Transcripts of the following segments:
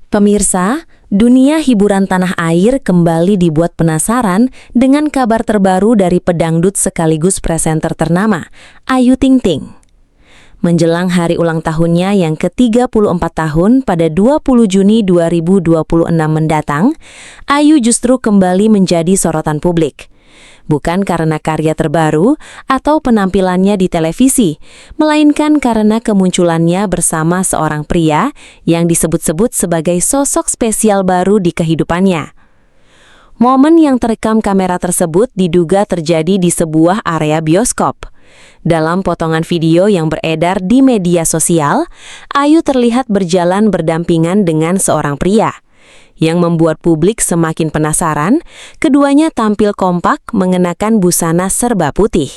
Pemirsa, dunia hiburan tanah air kembali dibuat penasaran dengan kabar terbaru dari pedangdut sekaligus presenter ternama, Ayu Ting Ting. Menjelang hari ulang tahunnya yang ke-34 tahun pada 20 Juni 2026 mendatang, Ayu justru kembali menjadi sorotan publik. Bukan karena karya terbaru atau penampilannya di televisi, melainkan karena kemunculannya bersama seorang pria yang disebut-sebut sebagai sosok spesial baru di kehidupannya. Momen yang terekam kamera tersebut diduga terjadi di sebuah area bioskop. Dalam potongan video yang beredar di media sosial, Ayu terlihat berjalan berdampingan dengan seorang pria. Yang membuat publik semakin penasaran, keduanya tampil kompak mengenakan busana serba putih.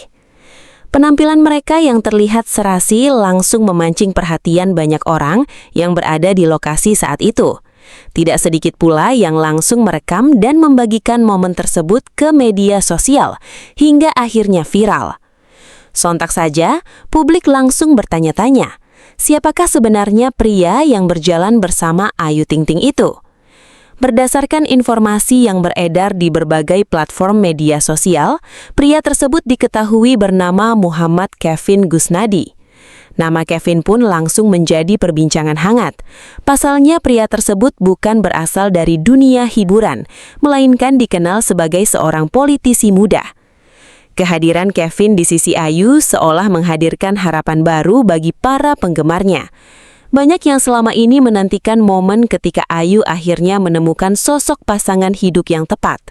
Penampilan mereka yang terlihat serasi langsung memancing perhatian banyak orang yang berada di lokasi saat itu. Tidak sedikit pula yang langsung merekam dan membagikan momen tersebut ke media sosial, hingga akhirnya viral. Sontak saja, publik langsung bertanya-tanya, siapakah sebenarnya pria yang berjalan bersama Ayu Ting Ting itu? Berdasarkan informasi yang beredar di berbagai platform media sosial, pria tersebut diketahui bernama Muhammad Kevin Gusnadi. Nama Kevin pun langsung menjadi perbincangan hangat. Pasalnya pria tersebut bukan berasal dari dunia hiburan, melainkan dikenal sebagai seorang politisi muda. Kehadiran Kevin di sisi Ayu seolah menghadirkan harapan baru bagi para penggemarnya. Banyak yang selama ini menantikan momen ketika Ayu akhirnya menemukan sosok pasangan hidup yang tepat.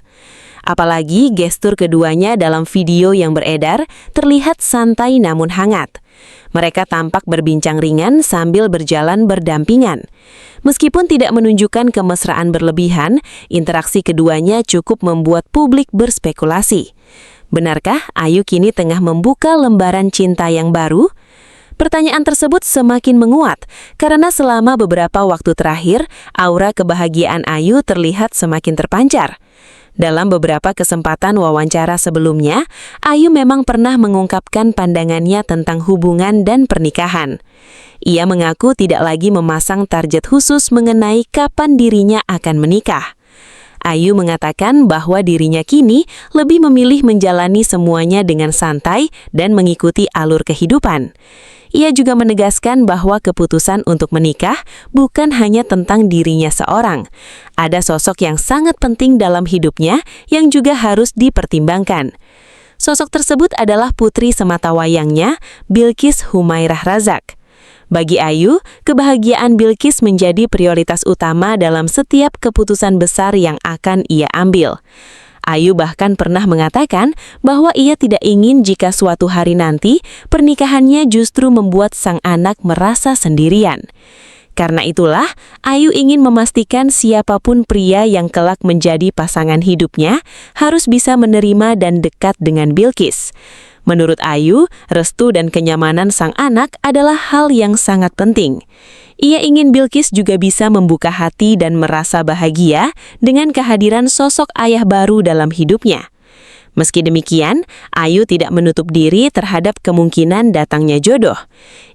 Apalagi gestur keduanya dalam video yang beredar terlihat santai namun hangat. Mereka tampak berbincang ringan sambil berjalan berdampingan. Meskipun tidak menunjukkan kemesraan berlebihan, interaksi keduanya cukup membuat publik berspekulasi. Benarkah Ayu kini tengah membuka lembaran cinta yang baru? Pertanyaan tersebut semakin menguat karena selama beberapa waktu terakhir, aura kebahagiaan Ayu terlihat semakin terpancar. Dalam beberapa kesempatan wawancara sebelumnya, Ayu memang pernah mengungkapkan pandangannya tentang hubungan dan pernikahan. Ia mengaku tidak lagi memasang target khusus mengenai kapan dirinya akan menikah. Ayu mengatakan bahwa dirinya kini lebih memilih menjalani semuanya dengan santai dan mengikuti alur kehidupan. Ia juga menegaskan bahwa keputusan untuk menikah bukan hanya tentang dirinya seorang. Ada sosok yang sangat penting dalam hidupnya yang juga harus dipertimbangkan. Sosok tersebut adalah putri sematawayangnya, Bilqis Humairah Razak. Bagi Ayu, kebahagiaan Bilqis menjadi prioritas utama dalam setiap keputusan besar yang akan ia ambil. Ayu bahkan pernah mengatakan bahwa ia tidak ingin jika suatu hari nanti pernikahannya justru membuat sang anak merasa sendirian. Karena itulah, Ayu ingin memastikan siapapun pria yang kelak menjadi pasangan hidupnya harus bisa menerima dan dekat dengan Bilqis. Menurut Ayu, restu dan kenyamanan sang anak adalah hal yang sangat penting. Ia ingin Bilqis juga bisa membuka hati dan merasa bahagia dengan kehadiran sosok ayah baru dalam hidupnya. Meski demikian, Ayu tidak menutup diri terhadap kemungkinan datangnya jodoh.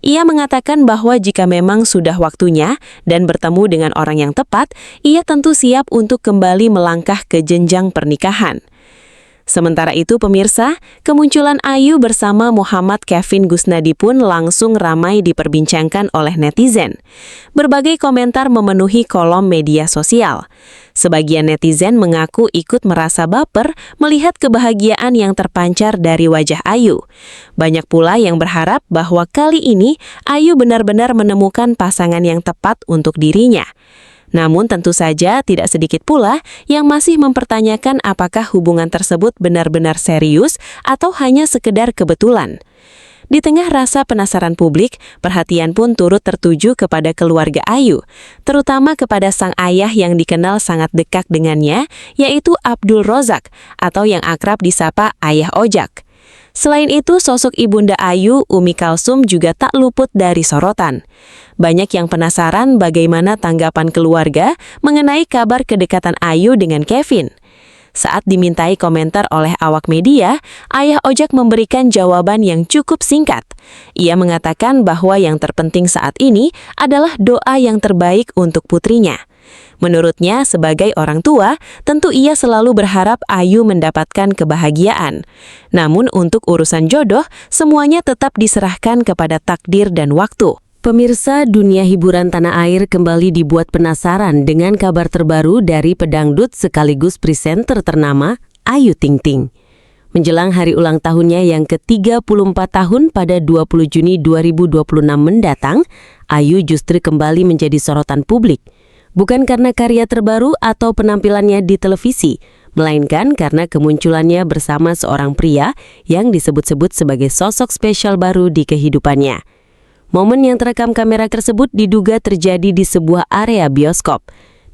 Ia mengatakan bahwa jika memang sudah waktunya dan bertemu dengan orang yang tepat, ia tentu siap untuk kembali melangkah ke jenjang pernikahan. Sementara itu pemirsa, kemunculan Ayu bersama Muhammad Kevin Gusnadi pun langsung ramai diperbincangkan oleh netizen. Berbagai komentar memenuhi kolom media sosial. Sebagian netizen mengaku ikut merasa baper melihat kebahagiaan yang terpancar dari wajah Ayu. Banyak pula yang berharap bahwa kali ini Ayu benar-benar menemukan pasangan yang tepat untuk dirinya. Namun tentu saja tidak sedikit pula yang masih mempertanyakan apakah hubungan tersebut benar-benar serius atau hanya sekedar kebetulan. Di tengah rasa penasaran publik, perhatian pun turut tertuju kepada keluarga Ayu, terutama kepada sang ayah yang dikenal sangat dekat dengannya, yaitu Abdul Rozak atau yang akrab disapa Ayah Ojak. Selain itu, sosok ibunda Ayu, Umi Kalsum juga tak luput dari sorotan. Banyak yang penasaran bagaimana tanggapan keluarga mengenai kabar kedekatan Ayu dengan Kevin. Saat dimintai komentar oleh awak media, Ayah Ojak memberikan jawaban yang cukup singkat. Ia mengatakan bahwa yang terpenting saat ini adalah doa yang terbaik untuk putrinya. Menurutnya, sebagai orang tua, tentu ia selalu berharap Ayu mendapatkan kebahagiaan. Namun untuk urusan jodoh, semuanya tetap diserahkan kepada takdir dan waktu. Pemirsa, dunia hiburan tanah air kembali dibuat penasaran dengan kabar terbaru dari pedangdut sekaligus presenter ternama Ayu Ting Ting. Menjelang hari ulang tahunnya yang ke-34 tahun pada 20 Juni 2026 mendatang, Ayu justru kembali menjadi sorotan publik. Bukan karena karya terbaru atau penampilannya di televisi, melainkan karena kemunculannya bersama seorang pria yang disebut-sebut sebagai sosok spesial baru di kehidupannya. Momen yang terekam kamera tersebut diduga terjadi di sebuah area bioskop.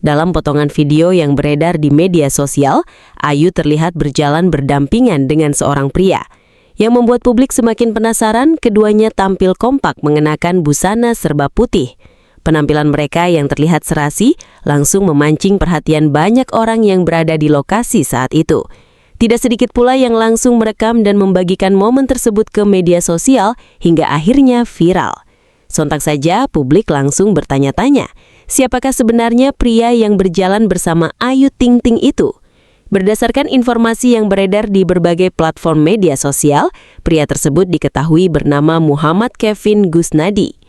Dalam potongan video yang beredar di media sosial, Ayu terlihat berjalan berdampingan dengan seorang pria. Yang membuat publik semakin penasaran, keduanya tampil kompak mengenakan busana serba putih. Penampilan mereka yang terlihat serasi langsung memancing perhatian banyak orang yang berada di lokasi saat itu. Tidak sedikit pula yang langsung merekam dan membagikan momen tersebut ke media sosial hingga akhirnya viral. Sontak saja publik langsung bertanya-tanya, siapakah sebenarnya pria yang berjalan bersama Ayu Ting Ting itu? Berdasarkan informasi yang beredar di berbagai platform media sosial, pria tersebut diketahui bernama Muhammad Kevin Gusnadi.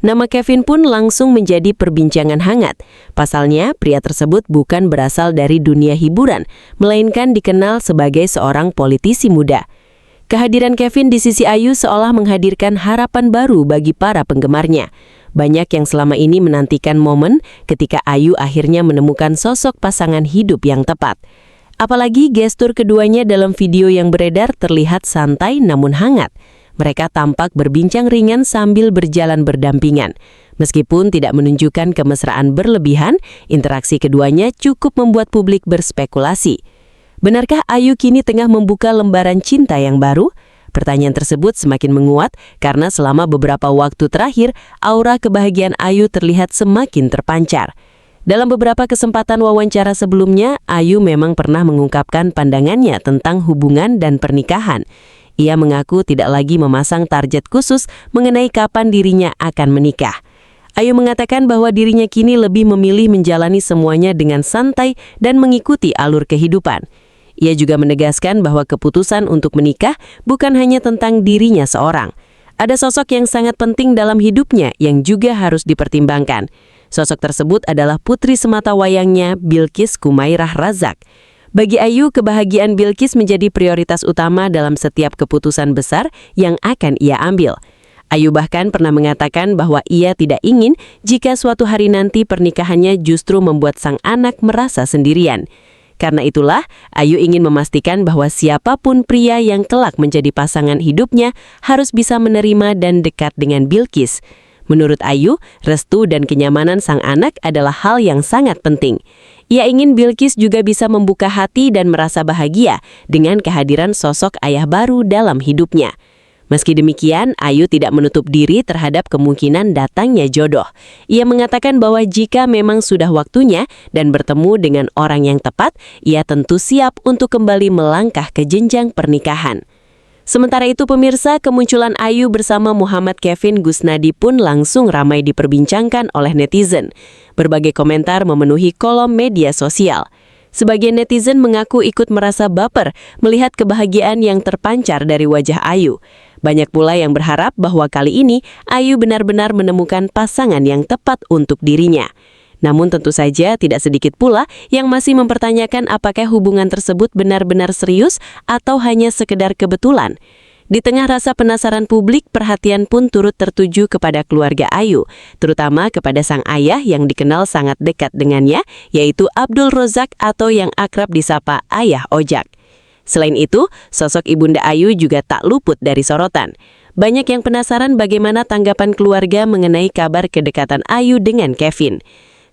Nama Kevin pun langsung menjadi perbincangan hangat. Pasalnya, pria tersebut bukan berasal dari dunia hiburan, melainkan dikenal sebagai seorang politisi muda. Kehadiran Kevin di sisi Ayu seolah menghadirkan harapan baru bagi para penggemarnya. Banyak yang selama ini menantikan momen ketika Ayu akhirnya menemukan sosok pasangan hidup yang tepat. Apalagi gestur keduanya dalam video yang beredar terlihat santai namun hangat. Mereka tampak berbincang ringan sambil berjalan berdampingan. Meskipun tidak menunjukkan kemesraan berlebihan, interaksi keduanya cukup membuat publik berspekulasi. Benarkah Ayu kini tengah membuka lembaran cinta yang baru? Pertanyaan tersebut semakin menguat karena selama beberapa waktu terakhir, aura kebahagiaan Ayu terlihat semakin terpancar. Dalam beberapa kesempatan wawancara sebelumnya, Ayu memang pernah mengungkapkan pandangannya tentang hubungan dan pernikahan. Ia mengaku tidak lagi memasang target khusus mengenai kapan dirinya akan menikah. Ayu mengatakan bahwa dirinya kini lebih memilih menjalani semuanya dengan santai dan mengikuti alur kehidupan. Ia juga menegaskan bahwa keputusan untuk menikah bukan hanya tentang dirinya seorang. Ada sosok yang sangat penting dalam hidupnya yang juga harus dipertimbangkan. Sosok tersebut adalah putri semata wayangnya, Bilqis Kumairah Razak. Bagi Ayu, kebahagiaan Bilqis menjadi prioritas utama dalam setiap keputusan besar yang akan ia ambil. Ayu bahkan pernah mengatakan bahwa ia tidak ingin jika suatu hari nanti pernikahannya justru membuat sang anak merasa sendirian. Karena itulah, Ayu ingin memastikan bahwa siapapun pria yang kelak menjadi pasangan hidupnya harus bisa menerima dan dekat dengan Bilqis. Menurut Ayu, restu dan kenyamanan sang anak adalah hal yang sangat penting. Ia ingin Bilqis juga bisa membuka hati dan merasa bahagia dengan kehadiran sosok ayah baru dalam hidupnya. Meski demikian, Ayu tidak menutup diri terhadap kemungkinan datangnya jodoh. Ia mengatakan bahwa jika memang sudah waktunya dan bertemu dengan orang yang tepat, ia tentu siap untuk kembali melangkah ke jenjang pernikahan. Sementara itu pemirsa, kemunculan Ayu bersama Muhammad Kevin Gusnadi pun langsung ramai diperbincangkan oleh netizen. Berbagai komentar memenuhi kolom media sosial. Sebagian netizen mengaku ikut merasa baper melihat kebahagiaan yang terpancar dari wajah Ayu. Banyak pula yang berharap bahwa kali ini Ayu benar-benar menemukan pasangan yang tepat untuk dirinya. Namun tentu saja tidak sedikit pula yang masih mempertanyakan apakah hubungan tersebut benar-benar serius atau hanya sekedar kebetulan. Di tengah rasa penasaran publik, perhatian pun turut tertuju kepada keluarga Ayu, terutama kepada sang ayah yang dikenal sangat dekat dengannya, yaitu Abdul Rozak atau yang akrab disapa Ayah Ojak. Selain itu, sosok Ibunda Ayu juga tak luput dari sorotan. Banyak yang penasaran bagaimana tanggapan keluarga mengenai kabar kedekatan Ayu dengan Kevin.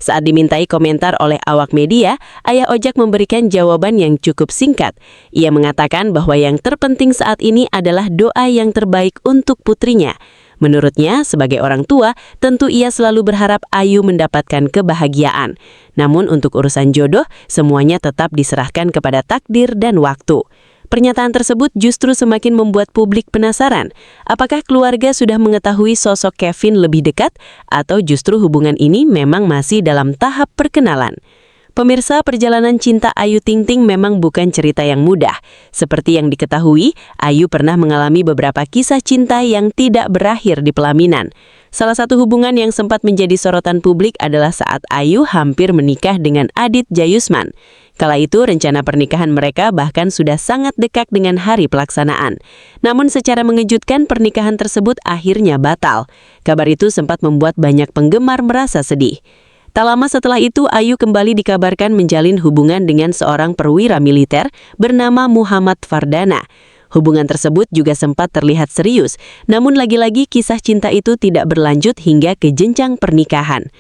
Saat dimintai komentar oleh awak media, Ayah Ojak memberikan jawaban yang cukup singkat. Ia mengatakan bahwa yang terpenting saat ini adalah doa yang terbaik untuk putrinya. Menurutnya, sebagai orang tua, tentu ia selalu berharap Ayu mendapatkan kebahagiaan. Namun untuk urusan jodoh, semuanya tetap diserahkan kepada takdir dan waktu. Pernyataan tersebut justru semakin membuat publik penasaran. Apakah keluarga sudah mengetahui sosok Kevin lebih dekat, atau justru hubungan ini memang masih dalam tahap perkenalan? Pemirsa, perjalanan cinta Ayu Ting Ting memang bukan cerita yang mudah. Seperti yang diketahui, Ayu pernah mengalami beberapa kisah cinta yang tidak berakhir di pelaminan. Salah satu hubungan yang sempat menjadi sorotan publik adalah saat Ayu hampir menikah dengan Adit Jayusman. Kala itu, rencana pernikahan mereka bahkan sudah sangat dekat dengan hari pelaksanaan. Namun secara mengejutkan, pernikahan tersebut akhirnya batal. Kabar itu sempat membuat banyak penggemar merasa sedih. Tak lama setelah itu, Ayu kembali dikabarkan menjalin hubungan dengan seorang perwira militer bernama Muhammad Fardana. Hubungan tersebut juga sempat terlihat serius, namun lagi-lagi kisah cinta itu tidak berlanjut hingga ke jenjang pernikahan.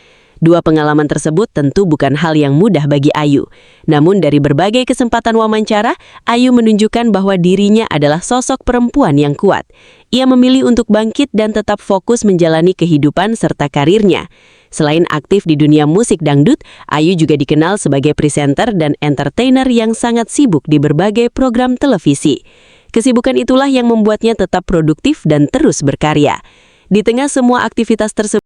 Dua pengalaman tersebut tentu bukan hal yang mudah bagi Ayu. Namun dari berbagai kesempatan wawancara, Ayu menunjukkan bahwa dirinya adalah sosok perempuan yang kuat. Ia memilih untuk bangkit dan tetap fokus menjalani kehidupan serta karirnya. Selain aktif di dunia musik dangdut, Ayu juga dikenal sebagai presenter dan entertainer yang sangat sibuk di berbagai program televisi. Kesibukan itulah yang membuatnya tetap produktif dan terus berkarya. Di tengah semua aktivitas tersebut,